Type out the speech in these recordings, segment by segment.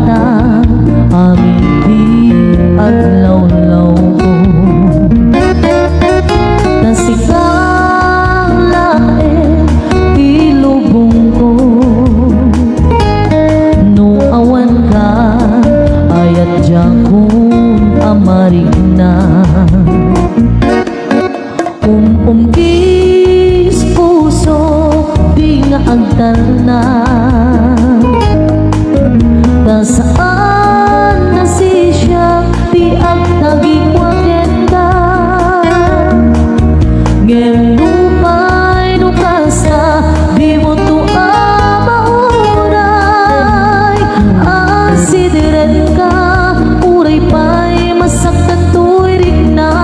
matang aming di aglaw-law ko. Nasikang lae ilubong ko, no awan ka ayat jakong amarig na. Kis puso di nga agtal na, ta saan na si siya di ag nagingwagenda. Ngem lupay nukasa di mo tuwa mauray, asidiren ka uray pa'y masaktan tu'y rigna.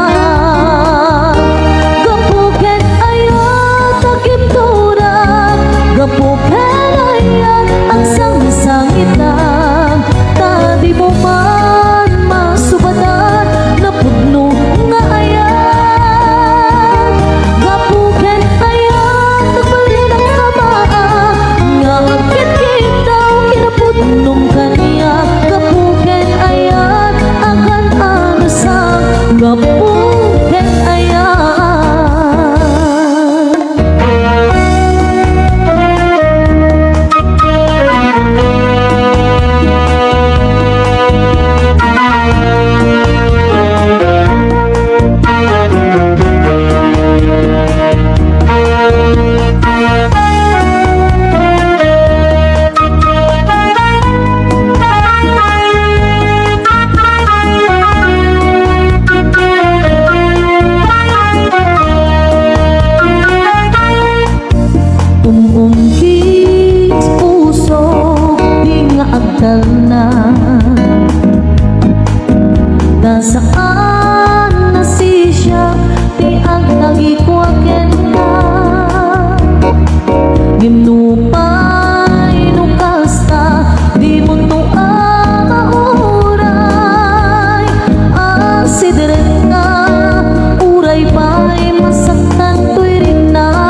Gapuken ayat ang sangit-sangitan, tadi mo man masubadan na pudno nga ayat. Gapuken ayat nagbalik ang kamaa, nga agkit-kitaw kinapudnong kaniya. Gapuken ayat akan anusang, gapuken ayat. Kis puso di nga agtal na, ta saan na si siya di ag nagikuaken ka. Gimnupay nukasta di mo tuwa mauray, asidiren ka uray pa'y masaktan tu'y rigna.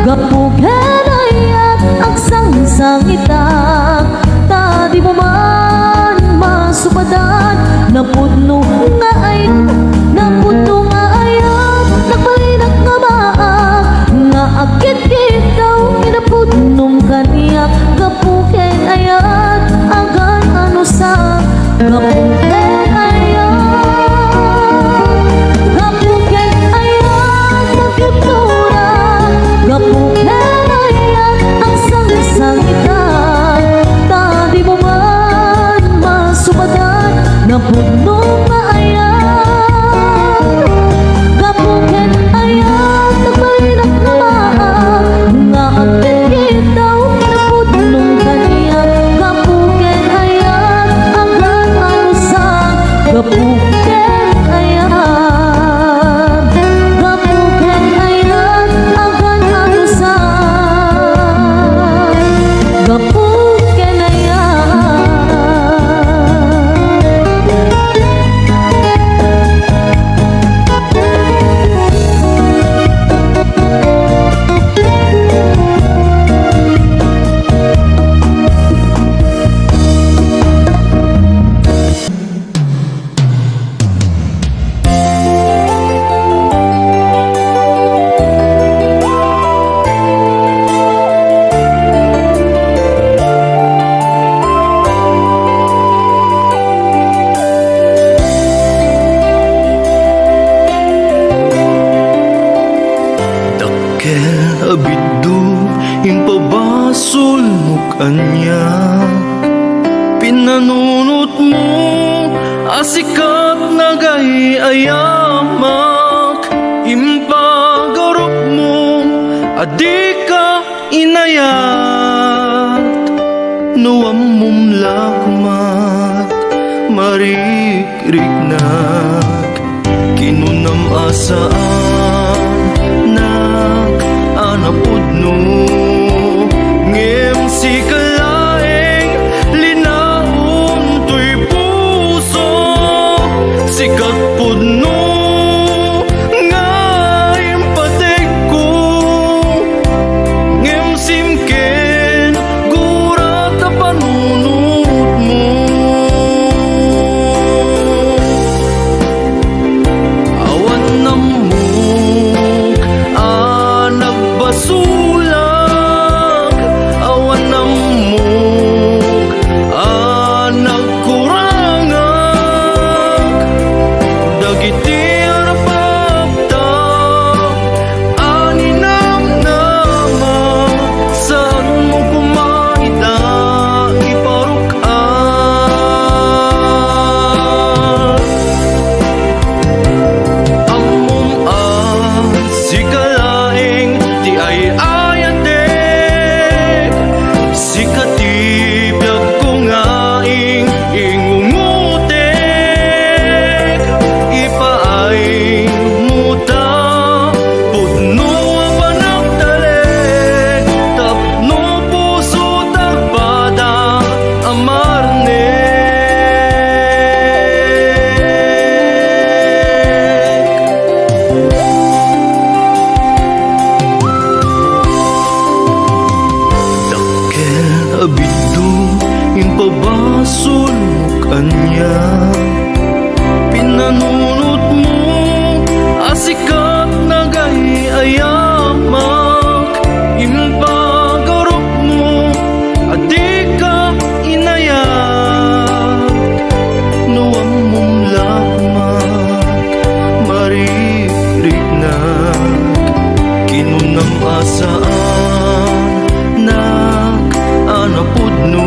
Gapuken ayat ang sangit-sangitan, tadi mo man masubadan na pudno nga ayat, na pudno nga ayat nagbalinak nga maa, nga akit-kitaw kinapudnong kaniyak. Gapuken ayat agan ano sa gapuken ayat. Gapuken ayat nagkiptura, gapuken ayat ang sangit-sangitan, tadi mo man masubadan na pudno nga ayat. Gapuken ayat nagbalinak nga maa, nga agkit-kitaw kinapudnong kaniyak. Gapuken ayat agan anusang, gapuken ayat. Gapuken ayat agan anusang, gapuken ayat. Abiddo impabasol mo kanya, pinanunot mo asikat nagay ayamak, impagarok mo adi ka inayat. Nuwam mumlakmat marikrignag, kinunam asaan napudno ngem si kalaeng linaon to'y puso, sikat pudno nga impatek ko masulok anya. Pinanunot mo asikat na ayamak. Impagarok mo adi ka inayak. Nuwang mong lakmak maririk na kinunang asaan anapudno.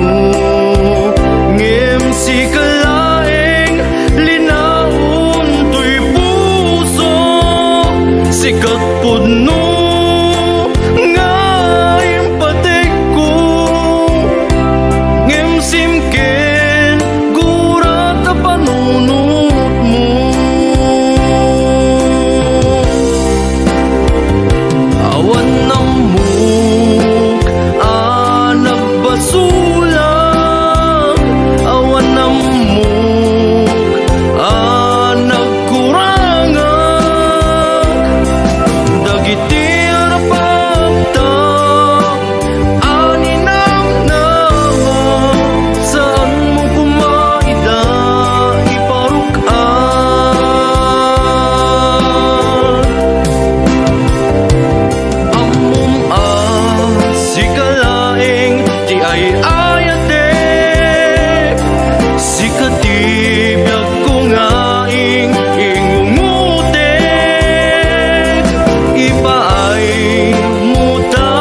Ngem si kalaeng linaon to'y puso. Sikat pudno nga impatek ko. Ngem simken gurat na panunot mo. Awan ng muk nagsulang. Awan ng muk nagkurangan. Dagiti arapagtak aninang nama. Saan mo kumaida iparukan. Amom si kalaeng di ay ayatek. Si katibiyag ko ngaing ingungutek. Ipaay muta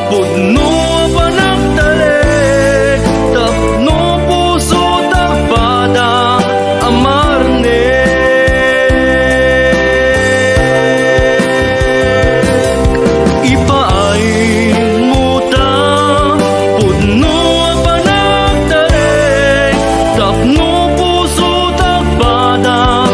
pudno panagdalek. Tapno puso tagbada amarnek. Ipaay muta pudno panagdalek. Tapno puso tagbada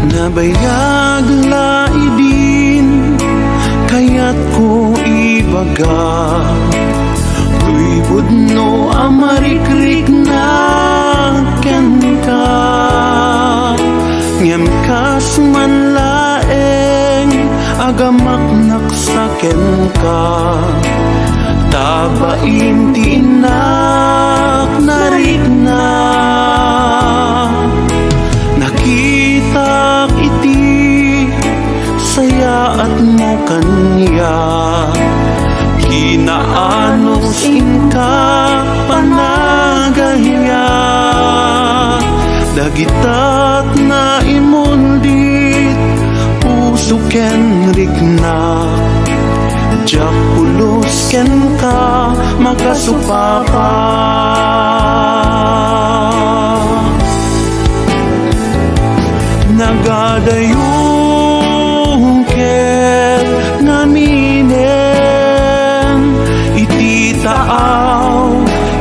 Nabayag laibin kaya't ko ibaga. Tuy budno amarikrik na ken ka. Ngem kas man laeng agamak naksaken ka. Tabain tinak narik na. Nakita iti sayaan mo kanya. Kinaanos inka panagahiya. Dagitat na imundit puso ken rikna. Jak pulos ken ka makasupapa. Nagadayong ket ngaminen iti taaw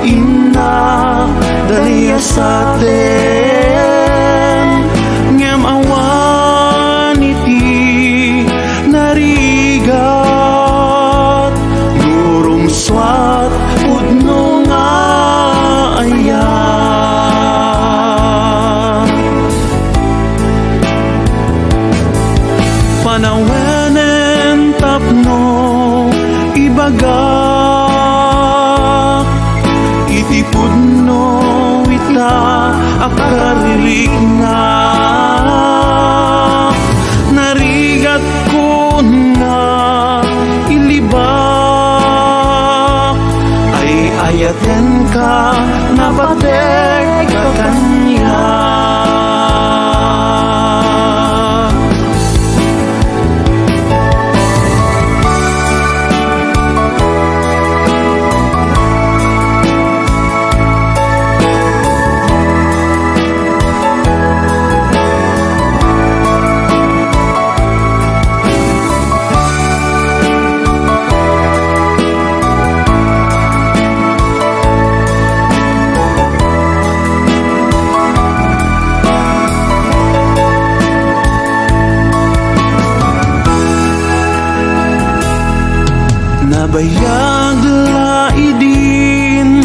inna daliya sa aten. Ngem awan iti narigat nurumswat pudno nga ayan. Bayag laidin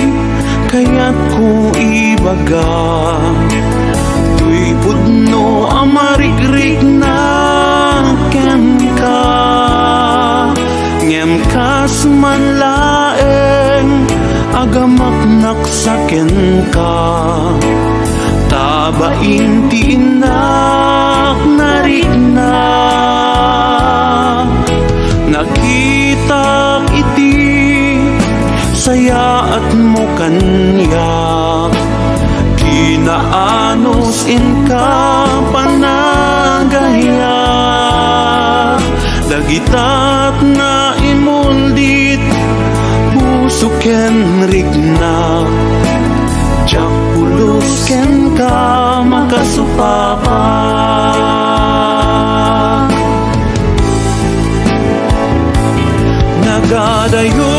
kaya't ko ibaga tuy pudno ang marigrig na ken ka ngem kas manlaeng agamak naksaken ka tabain ti inak narigna nakita iti saya at mo kanyak kinaanos in ka panagayak dagitat na imuldit puso ken rigna jak pulos ken ka makasupapak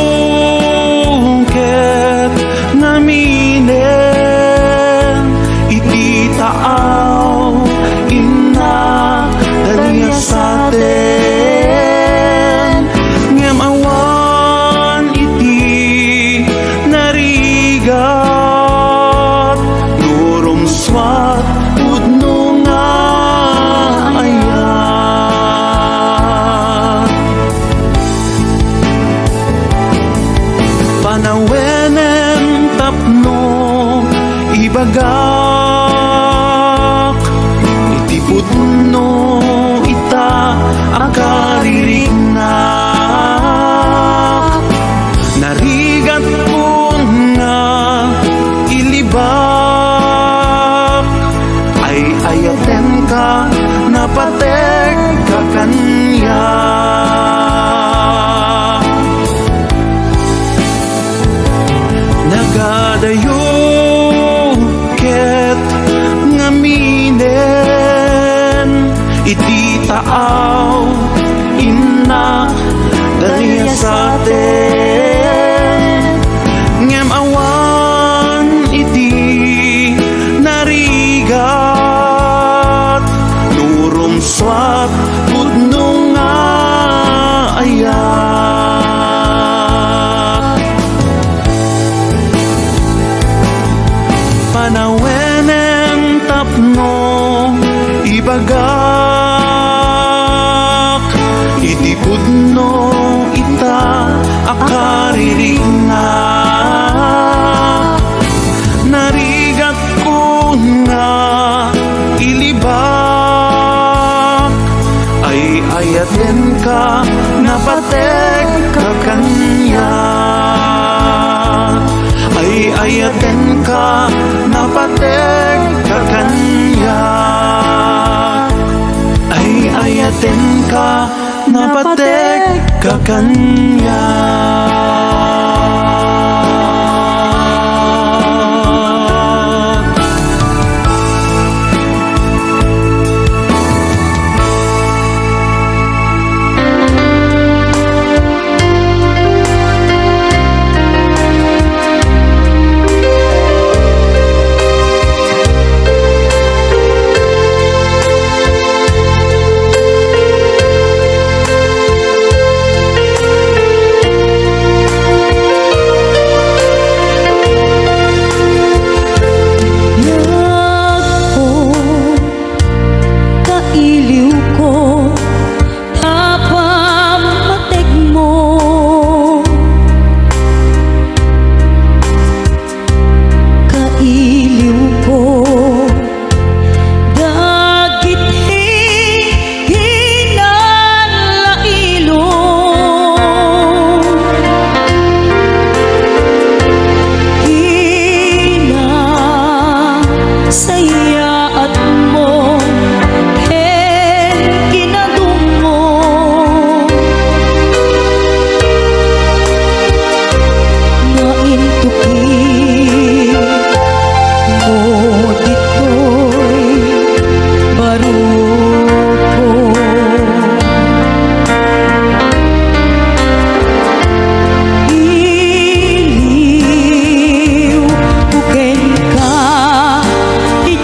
nagadayong ket naminen iti taaw inna daliya sa aten ngem awan iti narigat nurumswat pudno nga ayat panawenen tapno ibagak iti pudno ita akarirignak narigat pun nga ilibak ay ayaten ka napatek ka kanya nagadayo ket ngaminen iti taaw inna daliya sa aten ngem awan iti narigat nurumswat pudno nga ayat panawenen tapno ibagak iti pudno ita akarirignak narigat ko nga ilibak ay ayaten ka napatek ka kanya ay ayaten ka napatek ka kanya ay ayaten ka napatek ka kanya Iliw, buken ka, di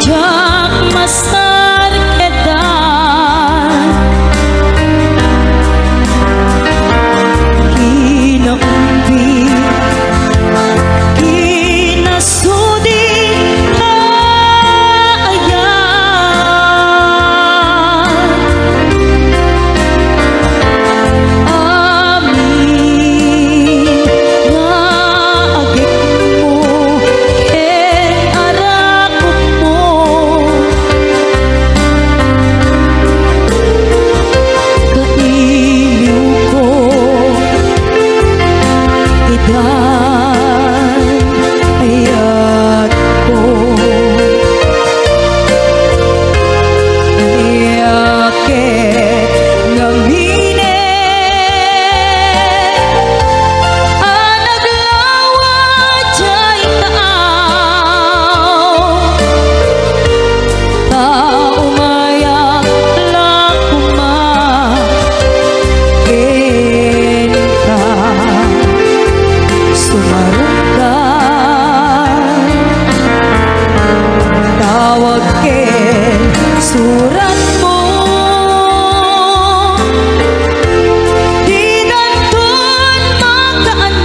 surat mo di nandun makaanay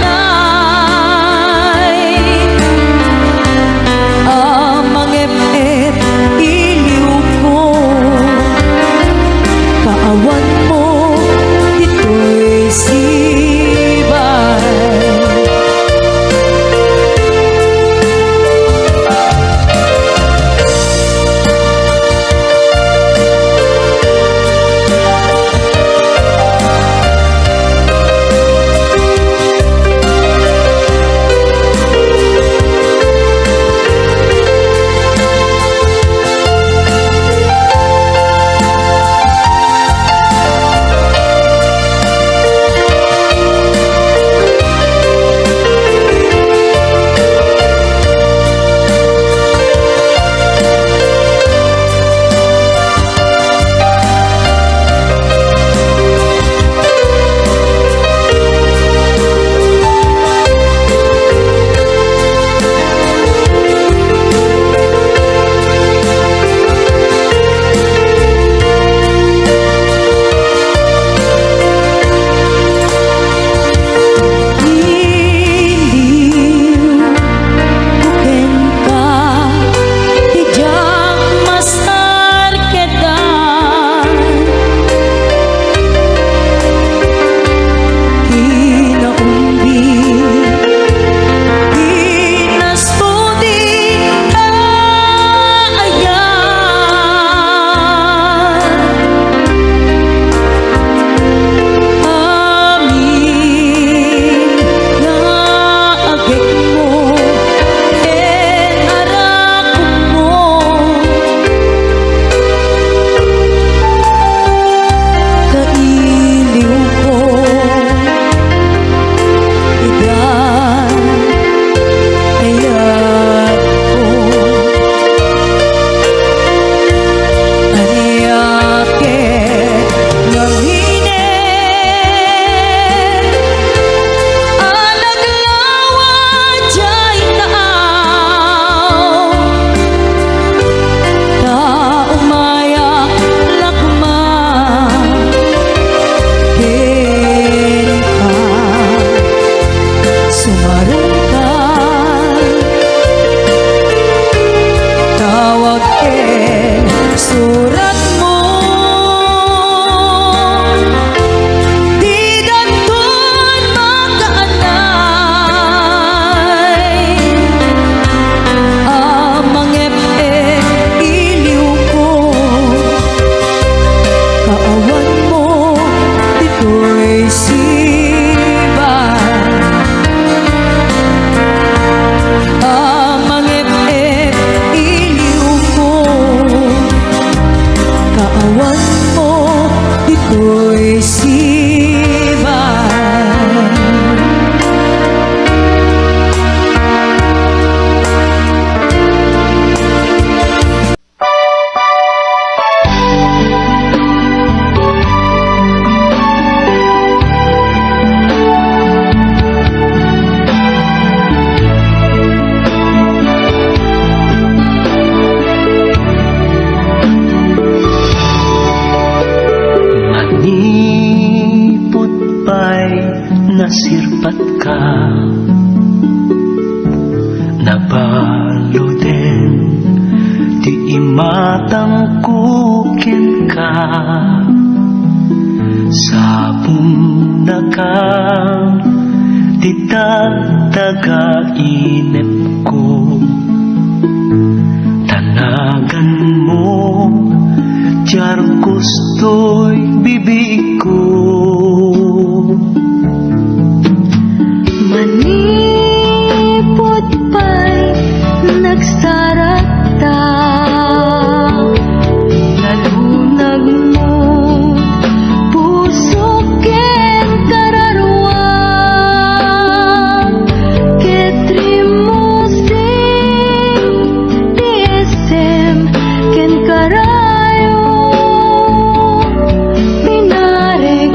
amang ep-ep iliw ko kaawan mo dito'y sibay. Surat mo di nandun makaanay amang ep-ep iliw ko kaawan mo dito'y sibay amang ep-ep iliw ko kaawan mo dito'y sibay. Manipot pa'y nasirpat ka, nabalo din, di imatang kukin ka, sabong na ka, di tataga inip ko, tanagan mo, jar gusto'y bibig ko. Manipot pa'y nagsarata nalunag mo puso ken kararwa ketrimusing diesem ken karayo pinarek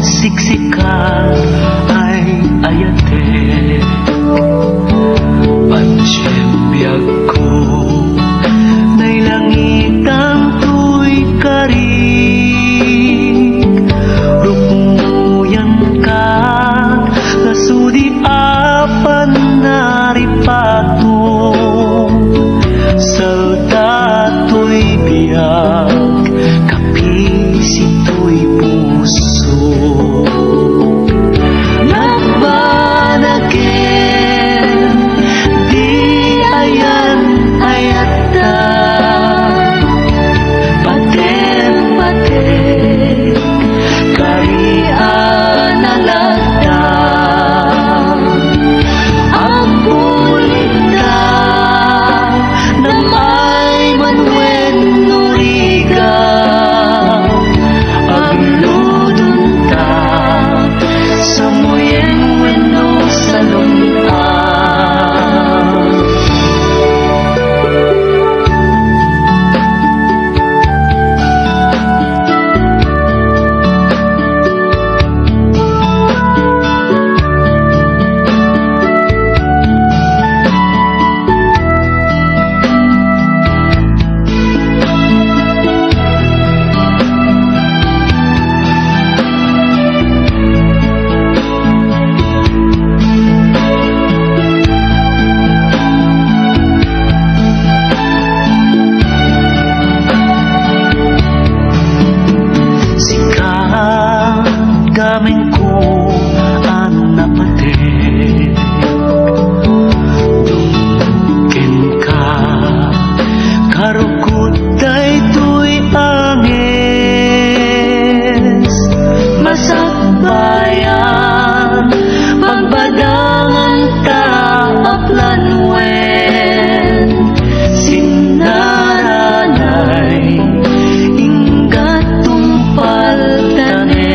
siksika ay ayatek Pansyembiyag ko Nay langit ang tuy karig Rukmuyan ka Nasudi apan naripatong Salta tuy biyag Kapisi tuy puso Nagbanagin Di ayan ayata Paten-paten Karian alagda Agulita Namay manwen nuriga Agludunta Samuyen weno salunta Daming ko ang napatid Dungkin ka Karukot ay tuy angis Masakbayan Pagbadangan ta aplanwen Sinaranay Ingat tumpal tanin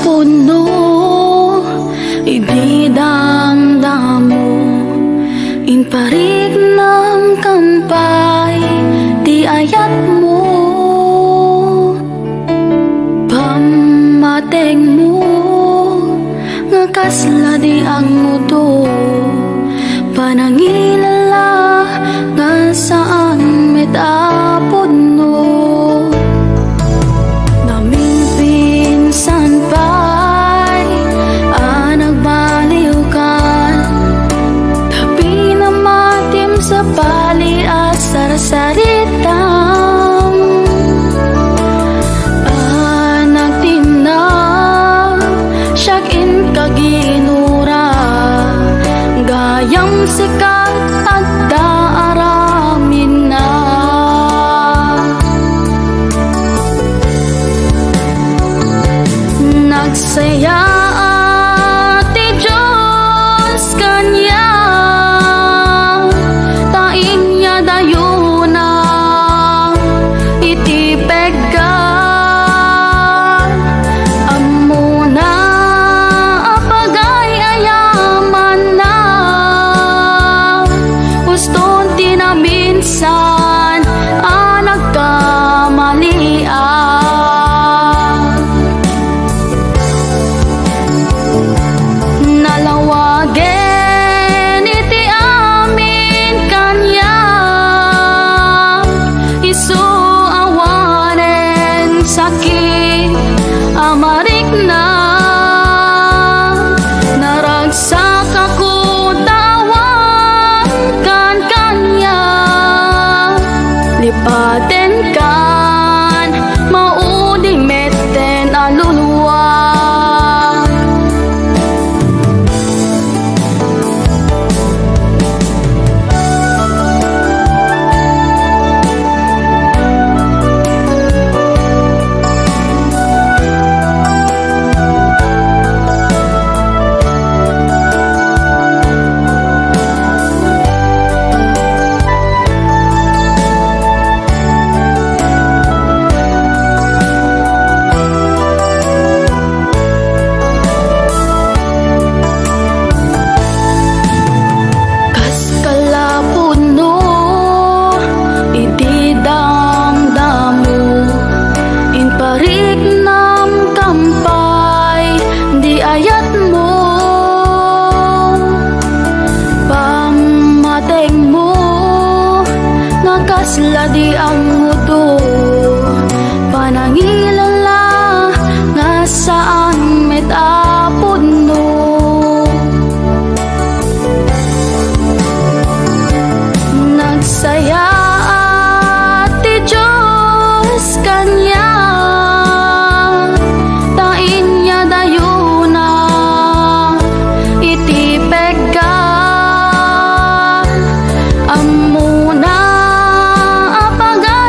puno ididamdamo inparig ng kampay di ayat mo pamateng mo nga kasla di ang mudo panangilala nga saan metapod no San pa'y nagbaliw ka Tapi na matim sa bali at sarasaritang nagtinag siyak in kaginura Gayang sikat at daaramin na Nagsaya ati Diyos kanya taing niya dayuna itipeg ka amuna apagay ayaman na di ang mudo panangilala nga saan metapod no. Nagsaya ti Diyos kanya tain niya dayuna iti pegga amuna apaga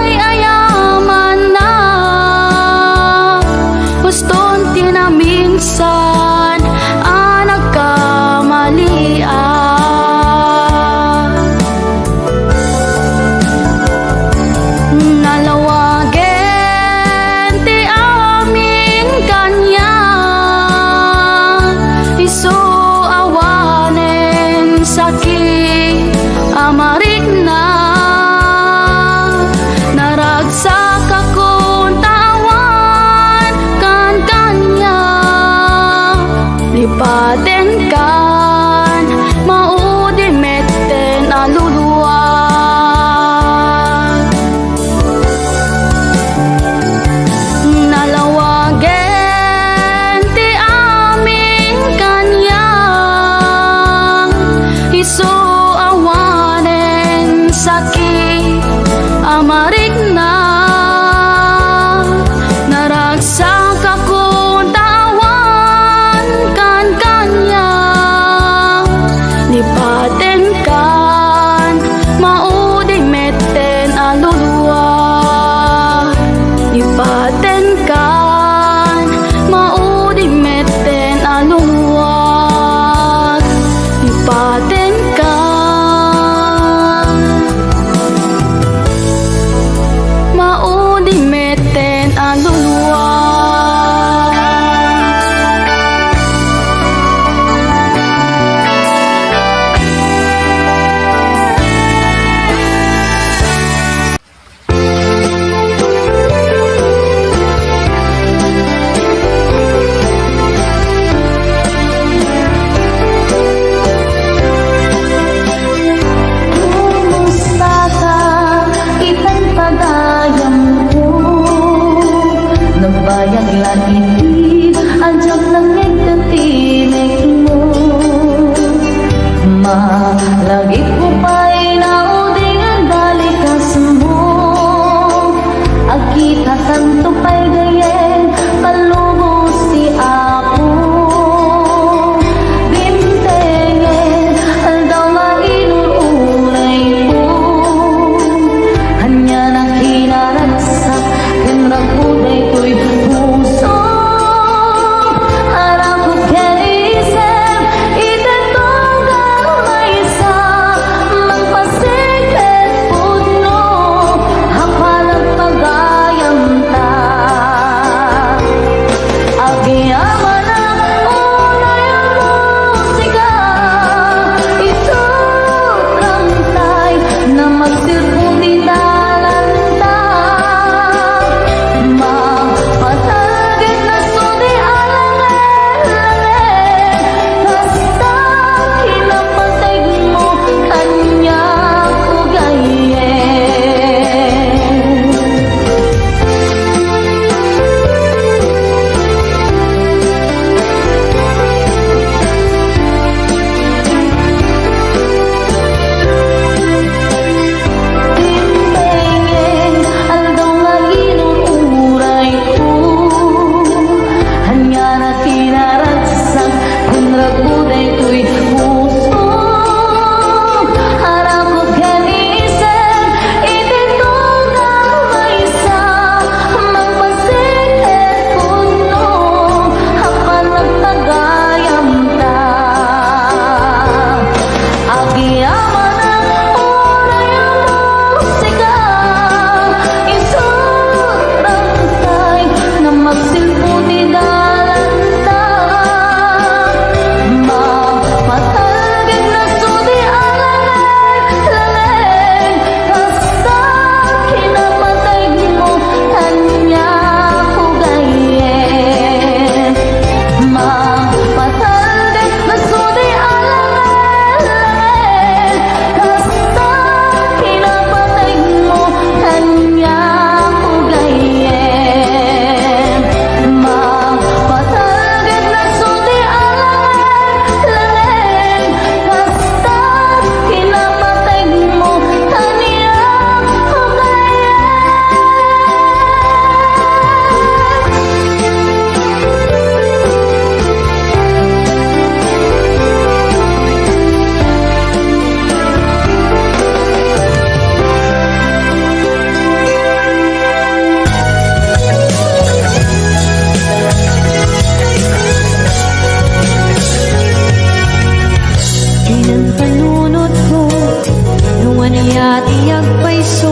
tiyag payso,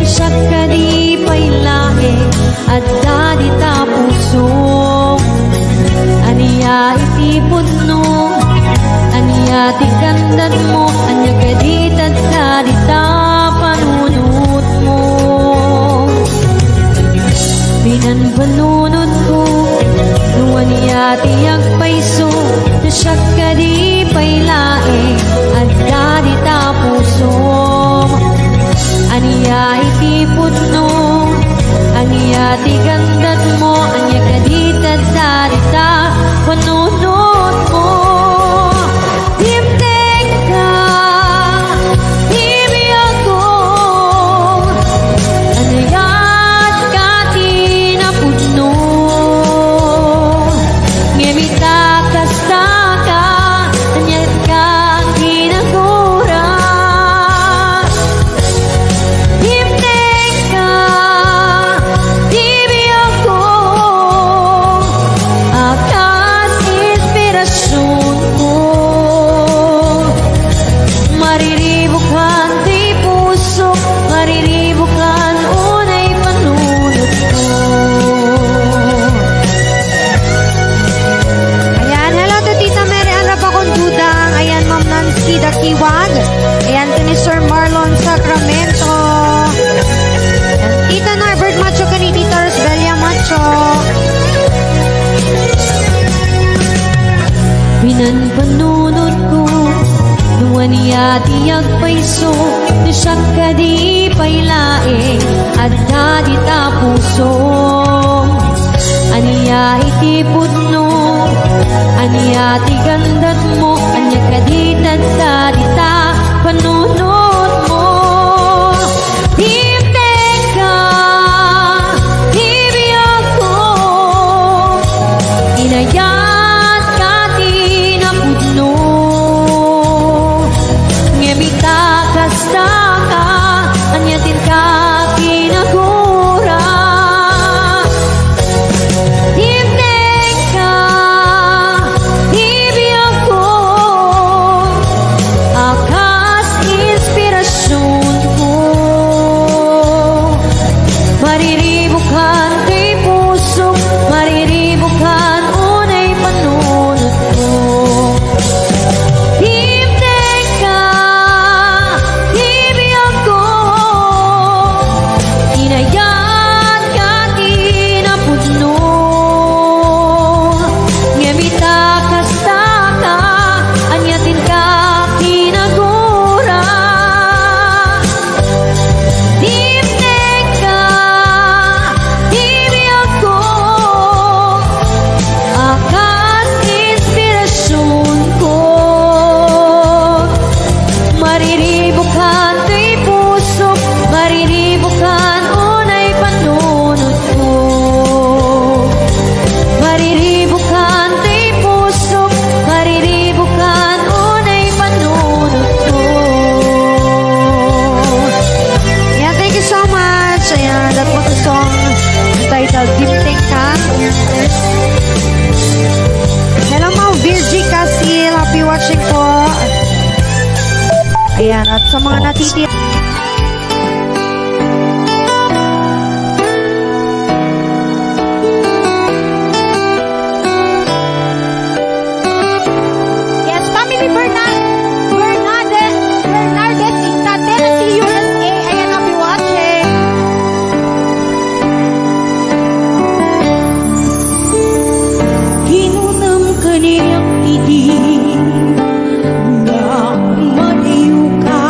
siya kadi paylae, at dadi ta puso. Aniya iti pudno, aniya ti kandan mo, anya kadi dadi ta panunot mo. Binan panunot ko, nuwan niya tiyag payso, siya kadi paylae, at dadi ta puso. Aniya iti pudno, aniya ti gandat mo, anya kaditad dadi ta panunot mo. Himtek ka, himi ako, anayat ka tinapudno. Ngemita kasta ka, anyat ka kinagura. Himtek ka, himi ako, akas inspirasyon ko. Mariribukan di puso, mariribukan unay panunod ko. Ayan, hello to Tita Mary Ann Rapacondudang. Ayan, Ma'am Nancy Dakiwag. Ayan, to ni Sir Marlon Sacramento. Ayan, Tita Norbert Macho ka ni Tita Rosbelia Macho. Binan panunod ko, nuwan niya tiyag payso, siya kadi paylae, at dadi ta puso. Aniya iti pudno, aniya ti gandat mo, anya kadi dadi ta panunod mo. Himtek ka, himi ako, inayat ka tinapudno. Ngemita kasta ka, anyatin ka kinagura. Himtek ka, himi ako, akas inspirasyon ko. Mariribukan kay puso, mariribukan unay panunod ko. Himtek ka, himi ako, inayat ka kinapudno. Ngemita kasta ka, anyatin ka kinagura. Himtek ka, himi ako, akas inspirasyon ko. Mariribukan kay puso, mariribukan unay panunod ko. Mariribukan kay puso, mariribukan unay panunod ko. Ayan, thank you so much. Ayan, that was the song entitled Himtek Ka. Hello, Ma'am Virgie Casil. Happy watching po. Ayan, at sa mga natitira. Yes, Family Bernardes in Tennessee, USA. Ayan, happy watching. Hinunam ka niyang titi, nga maliw ka,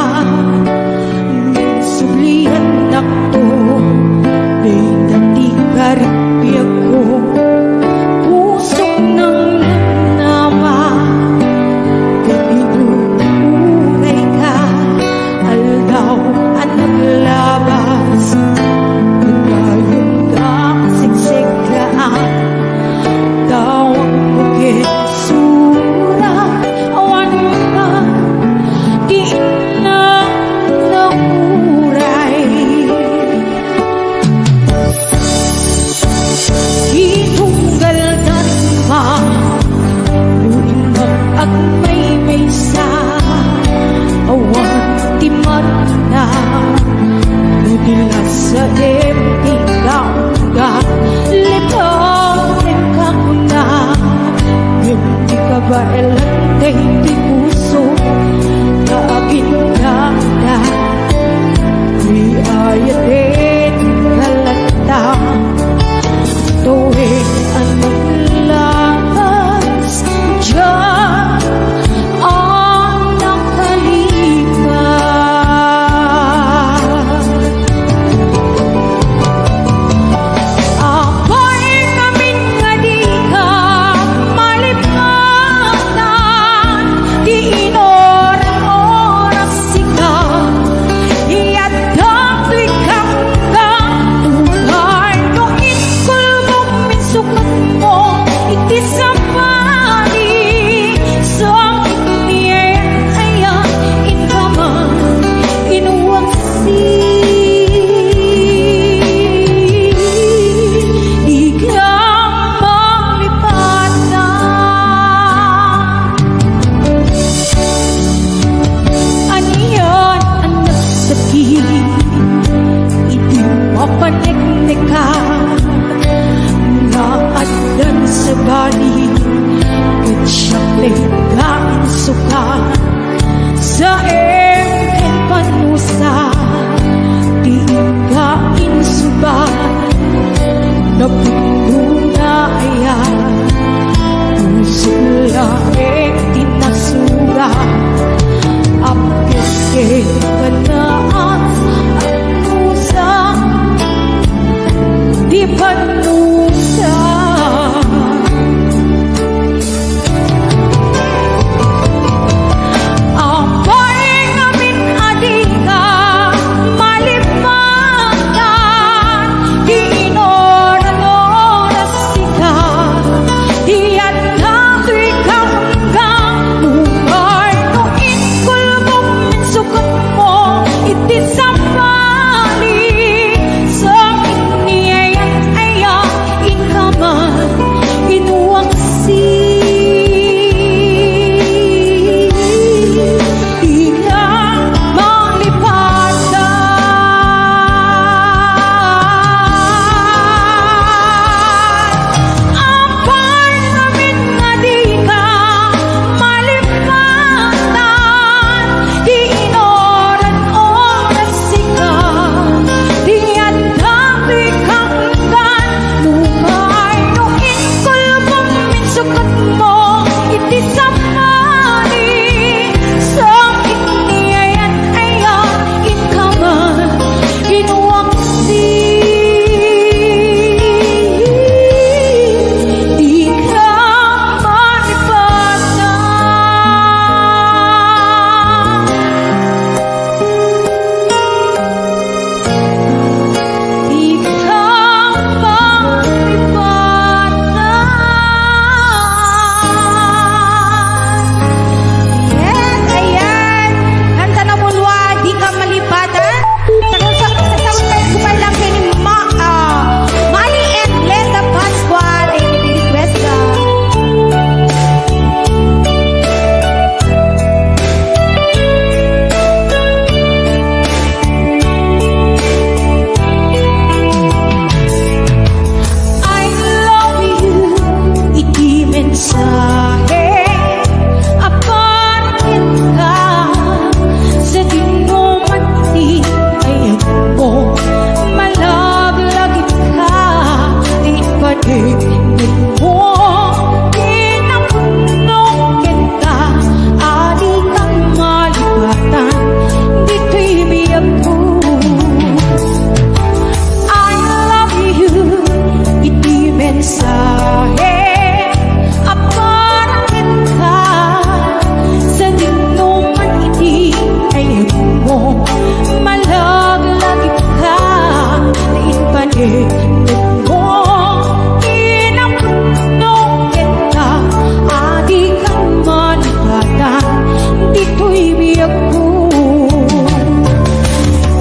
biyag ko.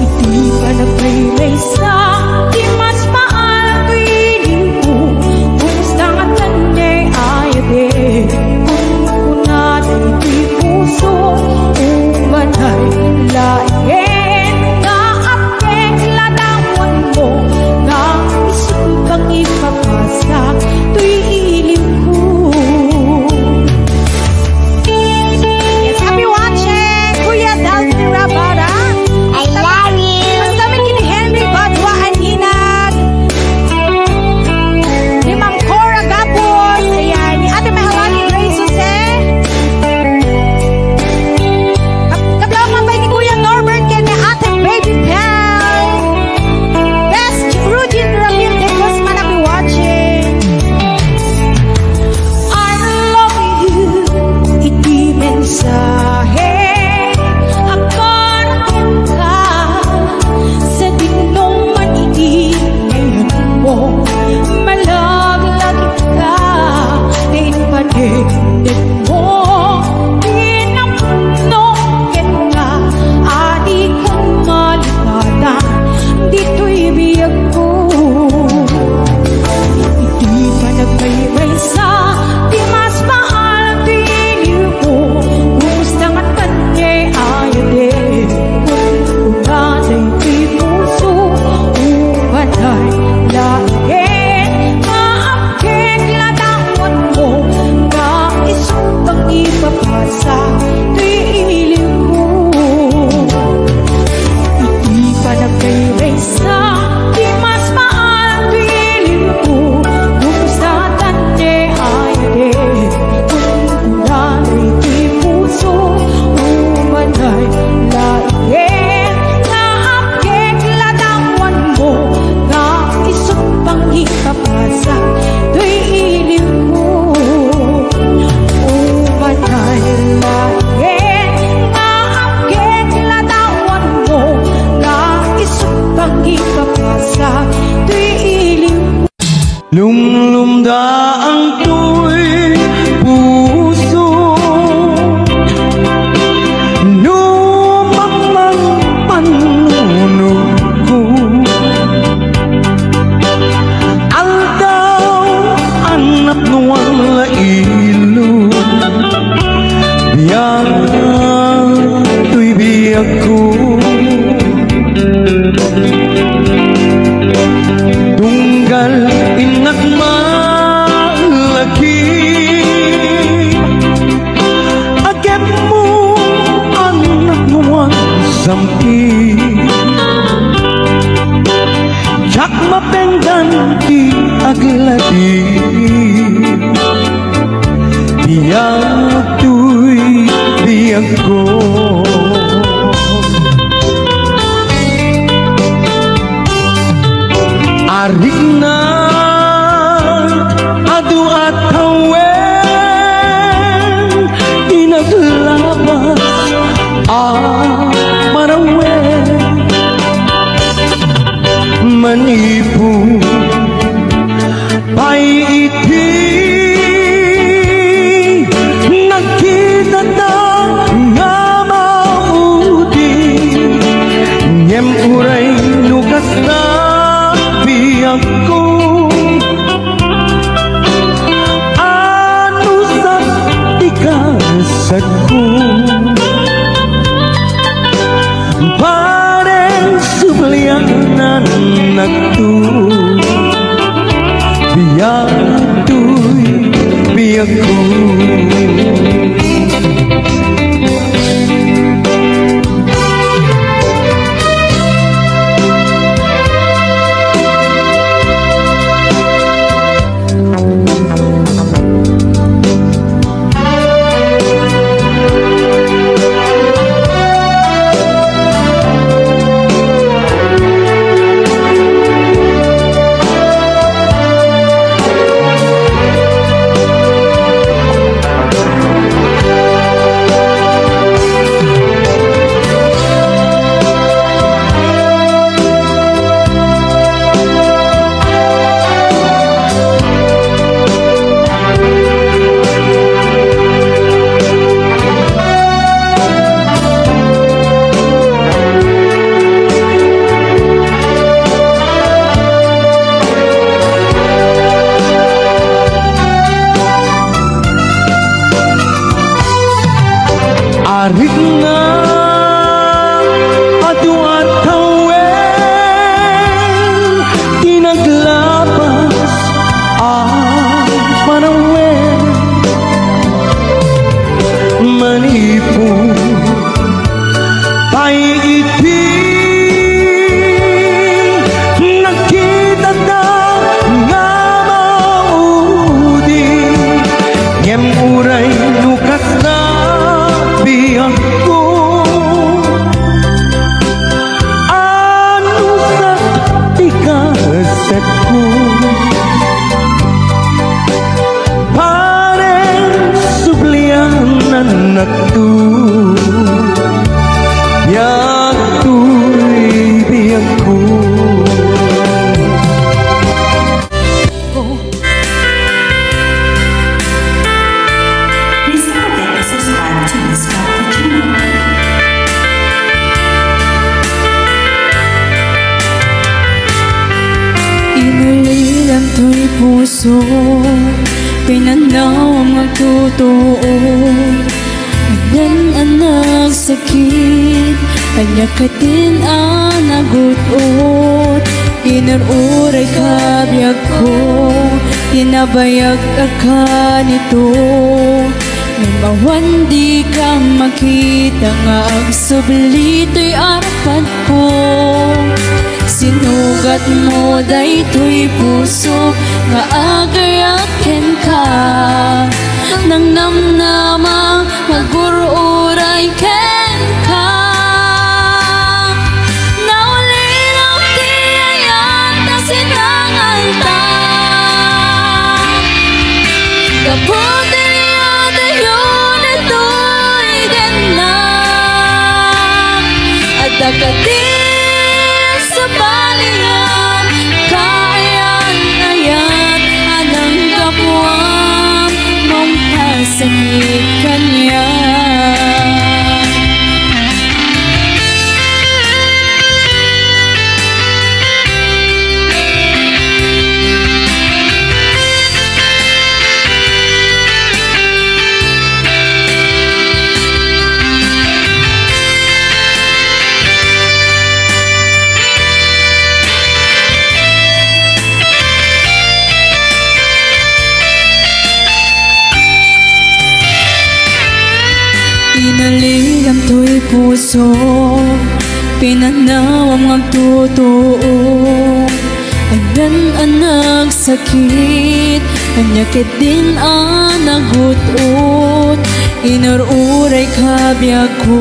Iti pa nagpaylay sa di mas maalam tuwilin ko. Kumusta nga tanay ayade kung kunanay di puso umanay lain nga apeng ladawan mo nga isip pang ipapasak tuy ilim ko. Yes, happy watching, Kuya Dalvin Rabara. I love you. Ang dami kini Henry Badwa Aninag. Ni Ma'am Cora Gapos. Ayan, ni Ate Mahalani Grace Jose. Kablaw mabay ni Kuya Norbert kay ni Ate Baby Pal. Best Rudin Ramil de Guzman, happy watching. I love you, iti mensahe akan ka sa dinong maniging ngayon mo malaglag ka din panindig mo pinapnongin ka adi kang malipatan dito'y biyag ko. Hindi pa nagpaybay sa di mas mahal ang tingin ko. Kumusta nga tanyay ayade kung unanay di puso umanay lain maapkeng ladawan mo nga isupang ipapasa tuy ilim ko. Hindi pa nagpaybay sa di mas maalam piling ko. Kumusta tanyay ayade kung unanay di puso umanay lain nga apkeng ladawan mo nga isupang ipapasa tuy ilim ko. Umanay lain nga apkeng ladawan mo nga isupang ipapasa tuy ilim ko. Lumlumda ang tuy puso Numang panunod ko Aldaw anak nuwang ilo Biyang tuy biyag ko Tunggal inak malaki Agep mo anak nuwang sampi Jak mapenggan di agladi Biyag tuy biyag ko Arik na adu at hawen Inaglabas marawen Manipu pay iti Nakita na nga maudi Nyem uray lugas na biyag ko Ano sa tikasad ko Pareng sublianan nagtuloy arit nga adu at tawen tinaglabas ang panawen manipong tayo itin nakita na nga maudi ngem uray nukas na biyang ko ano sa tikaset ko pareng sublian na nagtu Yagtu'y biyang ko Please note that this is subscribe to Stop the Channel. Inalilang to'y puso, pinanaw ang magtotoo. Anan anak sakit, anyakatin ang nagutot. Inururay kabiyag ko, tinabayag ka nito. Namawan di ka makita nga agsublito'y arapan ko. Sinugat mo daytoy puso nga agayakin ka nang namnama magururay ken ka naulinaw ti ayat na sinangal ta kaputin niya dayon ito'y ganap at dakatin sa balihan kaayan-ayan anang kapuan mong pasangit kanya. Inaliam to'y puso, pinanaw ang magtotoo. Anan anak sakit, anyakit din ang nagutot. Inururay kabiyag ko,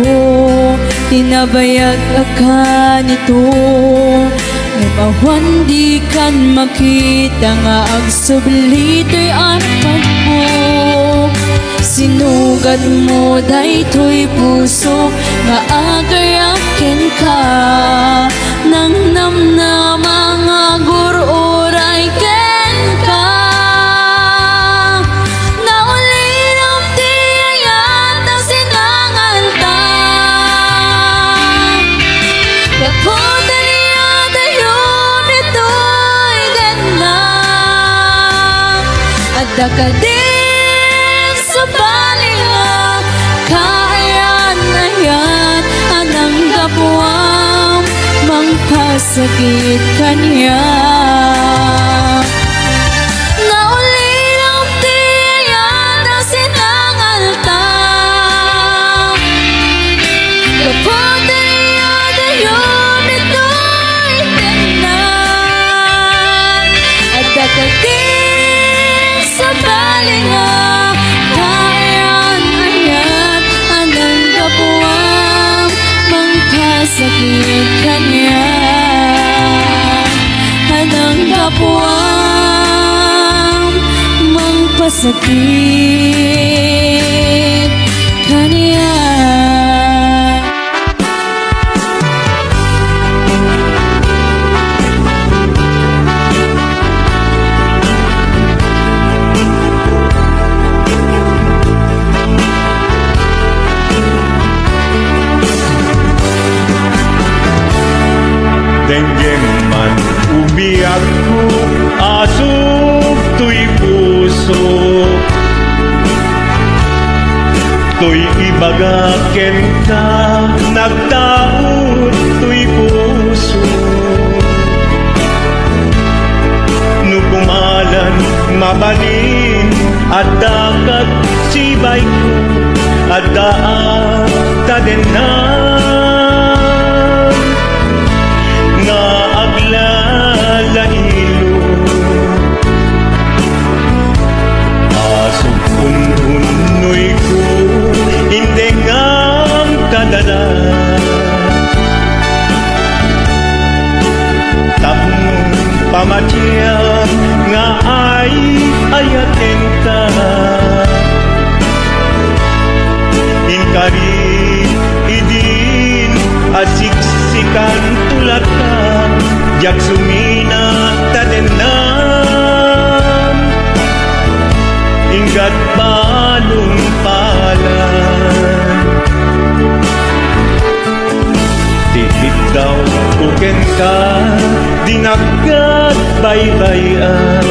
tinabayag ka nito. Nabawan di kan makita nga agsublito'y arapan ko. Sinugat mo daytoy puso nga agayakin ka nang namnama nga gururay ken ka naulinaw ti ayat na sinangal ta kaputin niya dayon ito'y ganap at dakadin sa balihan kaayan-ayan anang kapuam mangpasakit kanya naulinaw ti ayat na sinangal ta kaputin niya dayon ito'y ganap at dakatin sa balihan kaayan-ayan anang kapuam mangpasakit kanya anang kapuam mangpasakit kanya. Denggem man umiyak ko asog to'y puso Tuy ibagaken ka, nagtaot tuy puso. Nukumalan, mabalin, at dakat sibay ko, at daan tadenan. Nga aglalailo, asok unhunoy ko, hindi ngang kadala. Tapong pamatiyang nga ay ayaten ka. Inkari idin asiksikan tulat ka, jak sumina tadenan. Inggat balong palan, tihit daw buken ka, dinagat baybayan.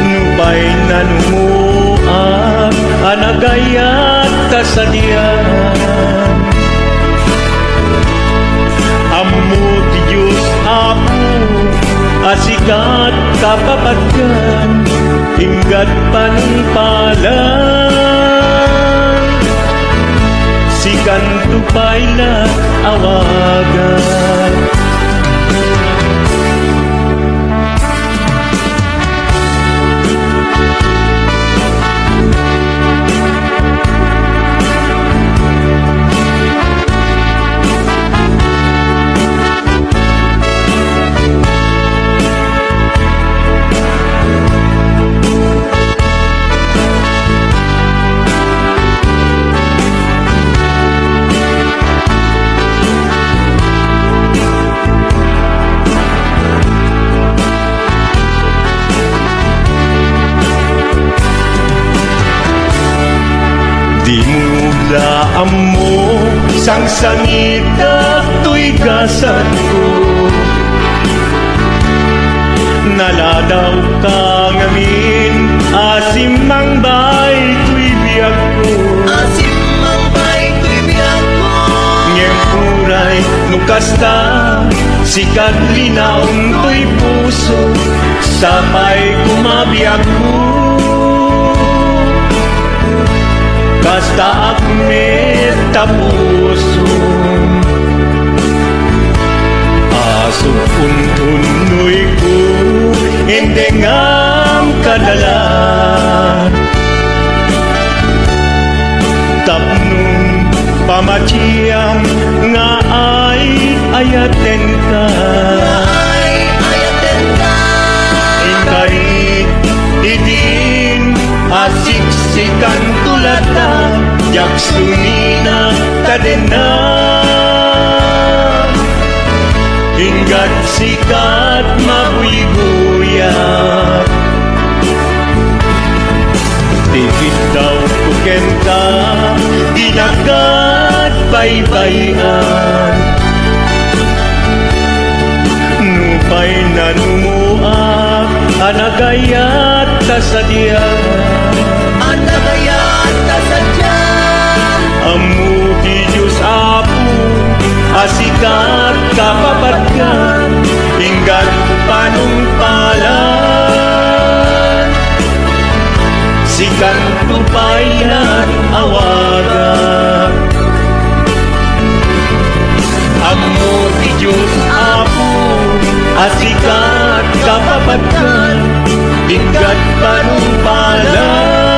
Nupay nanumuak, anagayat kasadian. Ammo ti Diyos Apo, asikat kapapatkan, hinggat panumpalan. Sikan tupay na awagan. Di mula amo sang sangit at tuy gasan ko. Naladaw ka ngamin, asim mang bay tuy biyag ko. Asim mang bay tuy biyag ko. Ngem puray nukasta, sikat linaong tuy puso, sapay kumabiyag ko. Basta akmet tapuso, asok untunoy ko, hindi ngam kadala. Tapnong pamatiyang nga ay ayaten ka. Ingkari idin asiksikan tulata, jak sumina tadenan. Hinggat sikat mabuyguyan, tikit daw kuken ka, dinagat baybayan. Nupay nanumuak, anagayat kasadian. Anagayat kasadian. Ammo ti Diyos Apo, asikat kapapatkan, hinggat panumpalan. Sikan tupayan awagan. Ammo ti Diyos Apo, asikat kapapatkan, hinggat panumpalan.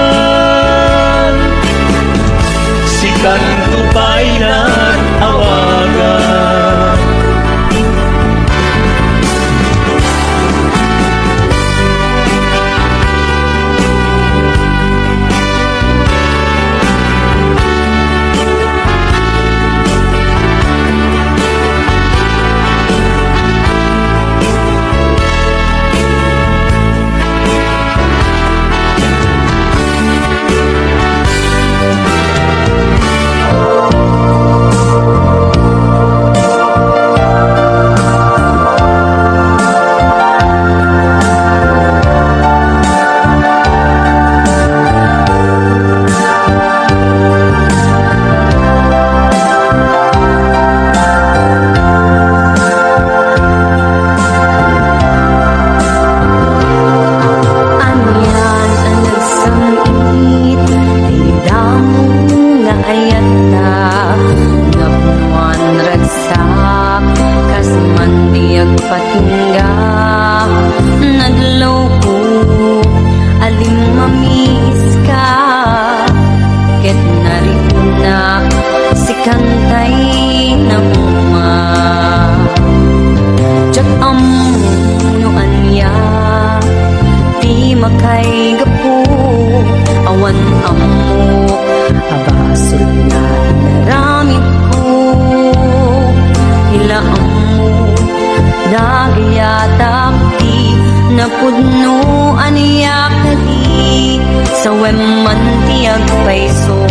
sa weman tiyag paiso.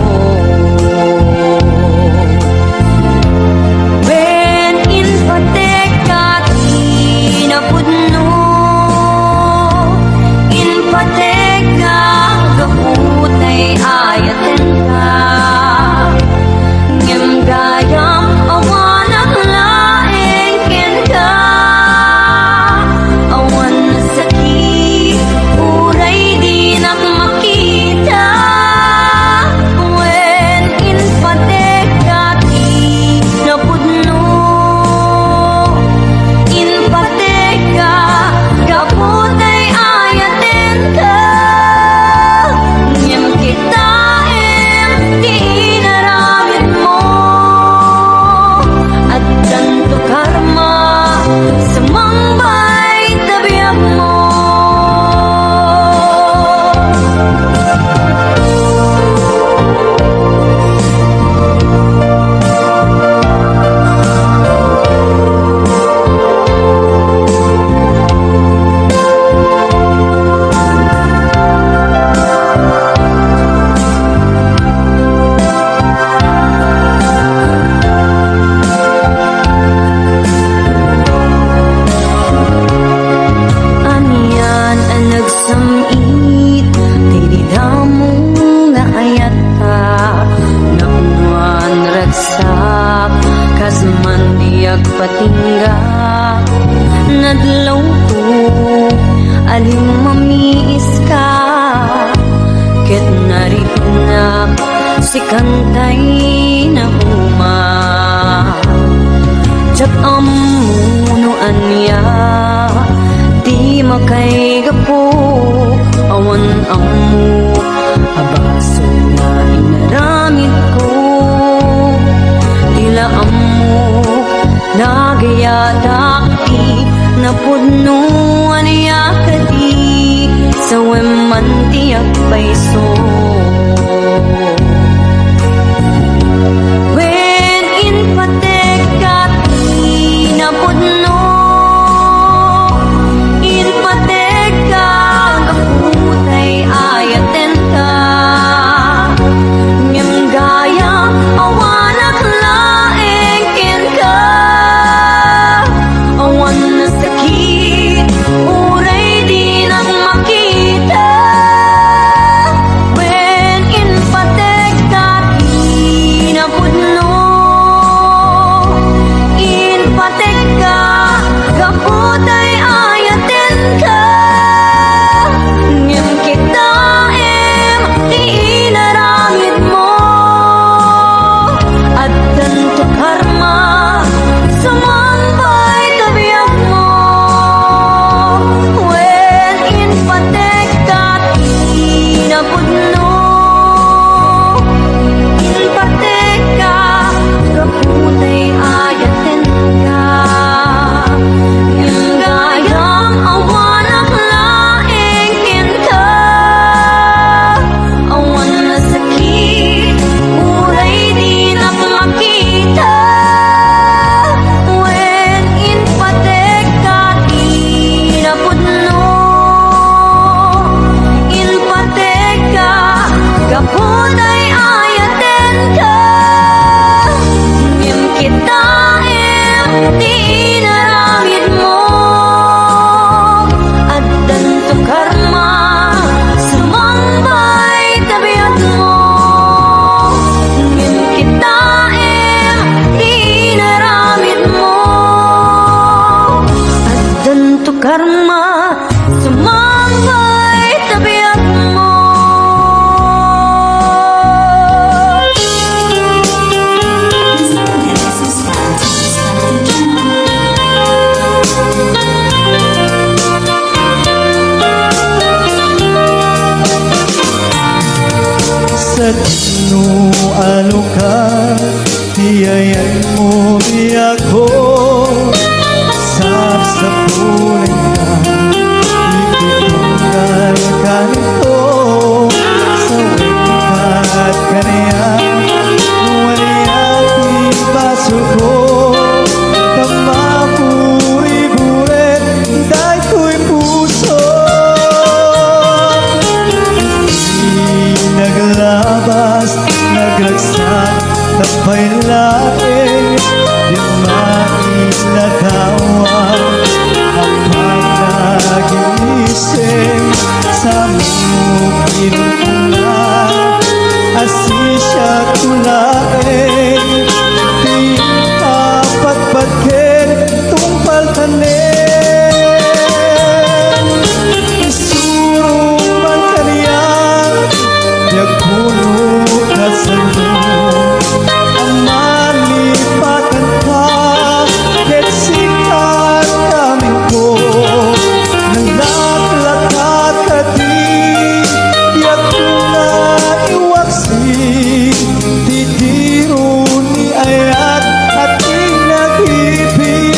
When in patekat inapudno, in pateka gaputay ayaten ka, ngem gayam awanak laeng ken ka, awan na sakit uray di nak makita. When in patekat inapudno, in pateka gaputay ayaten ka, ngem kita di inaramid mo, at tanto karma sa mangbay tabiyag mo. Aniyan ang nagsamit, tinidamo nga ayata, naunuan ragsak, kasman diyag patingga, nadlaw ko, aling mamiis ka, ket narinak, si kantay na uma. Tiyag amuno anya, di makay gapo, awan amu, abaso na inaramid ko, tila amu, nagayadak di, napudno anya kadi, sa weman tiyag paiso. When in patekat inapudno, in pateka gaputay ayaten ka, ngem gaya awanak laeng ken ka, awan na sakit uray di nak makita. When in patekat inapudno, in pateka gaputay ayaten ka, ngem kita di inaramid mo, at tanto karma sa mangbay tabiyag mo. When in patekat inapudno, in pateka gaputay ayaten ka, ngem gayam awanak laeng ken ka, awan na sakit uray di nak makita. When in patekat inapudno, in pateka gaputay ayaten ka, ngem kita di inaramid mo, at tanto karma sa mangbay tabiyag mo, ngem kita di inaramid mo, at tanto karma sa mangbay tabiyag mo. This is Fantasy's Country Channel. Sa dino ano ka, tiyayan mo di ako, sa puling ka, ikitungal ka nito, sa wengkat ka niya, wali at ibaso ko, kamapuri-buret, dahil ko'y puso. nagragsak Tapay laing Di mailagawan Ang panagising Sa mong pinuntunan Asisya tulaing Di kapatpatkin Tungpal tanin Isurong man kaniyang Yakuno ka sa Ang malipatan ka Ket sikat kaming ko Nalaklakat ka di Yakuna iwaksi Titiro ni ayat at inag-ibig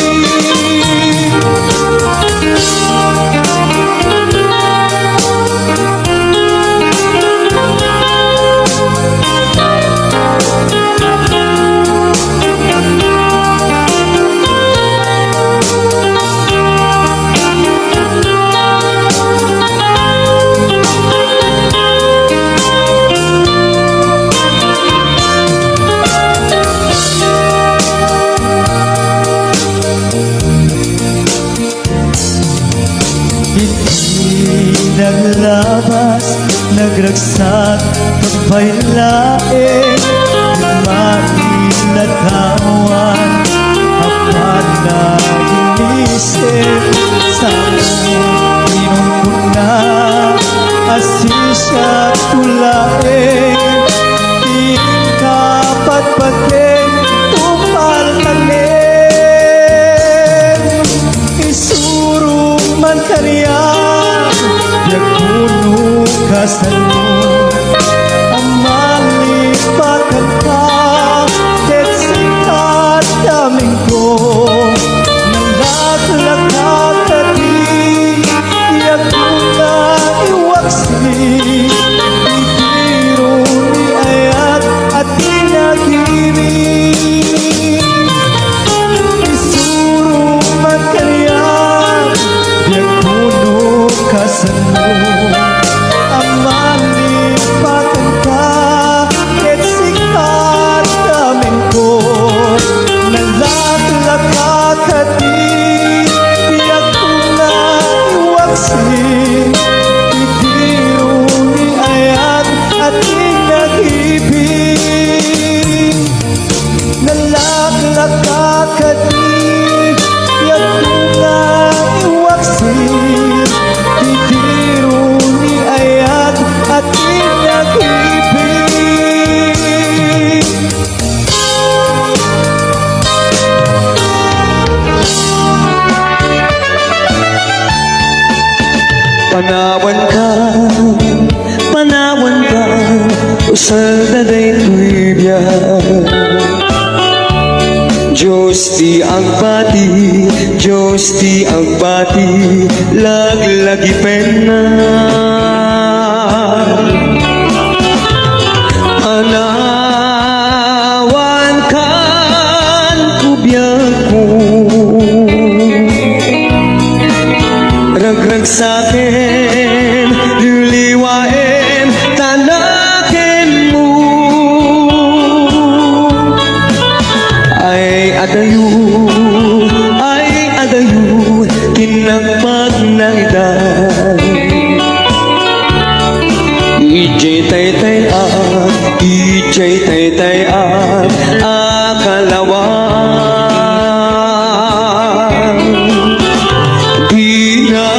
Naglabas, nagragsak, tapay laing Di mailagawan, apat na inisip Sa mong pinungkunan, asisya tulaing Di kapatpatkin, tupal tanin Isurong man kaniyang Yakuno ka sa Ang malipatan ka Ket sikat kaming ko Nalaklakat ka di Yakuna iwaksi Titiro ni ayat at inag-ibig Isurong man kaniyang Yakuno ka sa Ang malipatan ka Ket sikat kaming ko Nalaklakat ka di Yakuna iwaksi Titiro ni ayat at inag-ibig Nalaklakat ka di Yakuna iwaksi Titiro ni ayat at inag-ibig Panawan ka Usal na daytoy biyan Diyos di agbati, Diyos di agbati, laglagi pena. Anawan kan kubiyag ko, ragrag sa'kin, liliwain, tanakin mo. Ay adayu, kinagpag na edad. Ijay taytayan, akalawan. Di na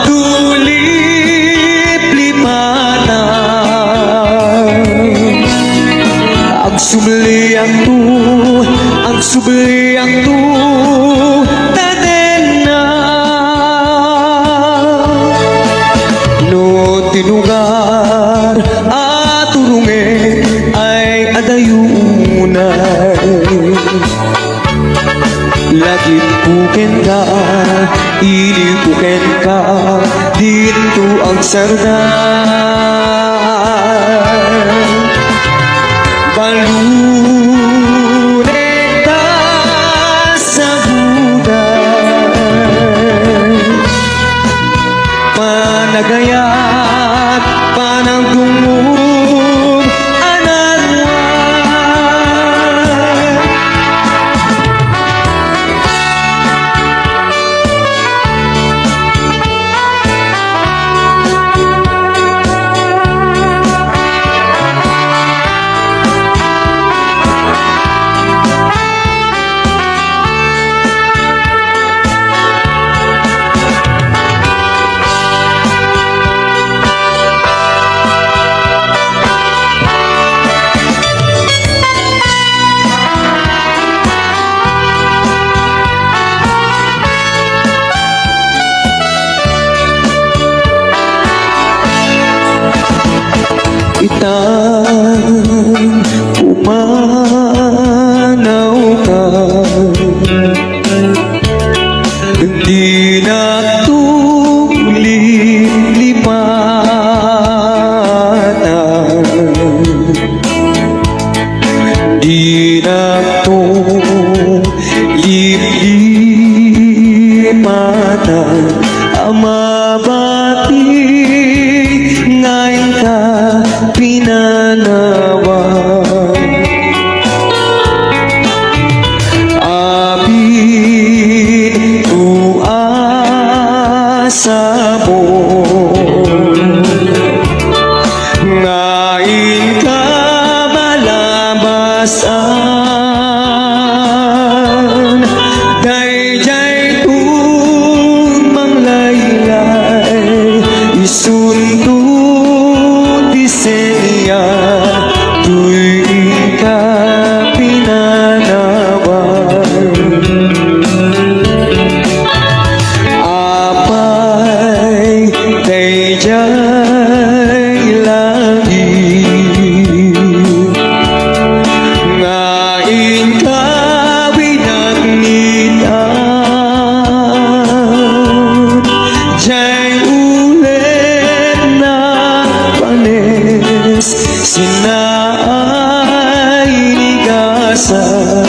tulip-lipatan. Ang subli ang tu, taden na. No tinugar at turunge ay adayunay. Lagi puken ka, ilipuken ka, dito ang sardan. Baluneta sa buday, panagayat, panagdungog, pumanaw ka, di na lipatan, di na lipatan, ang mabati ngayon ka pinanawan. Abid uasa mo, ngayon ka malabasan, dayjay kung manglaylay, isuntod disenya, tuwing ka pinanawan. Apay dayjay langit, ngayon ka winagnitan, jay ulit na panes, sinaay nigasan.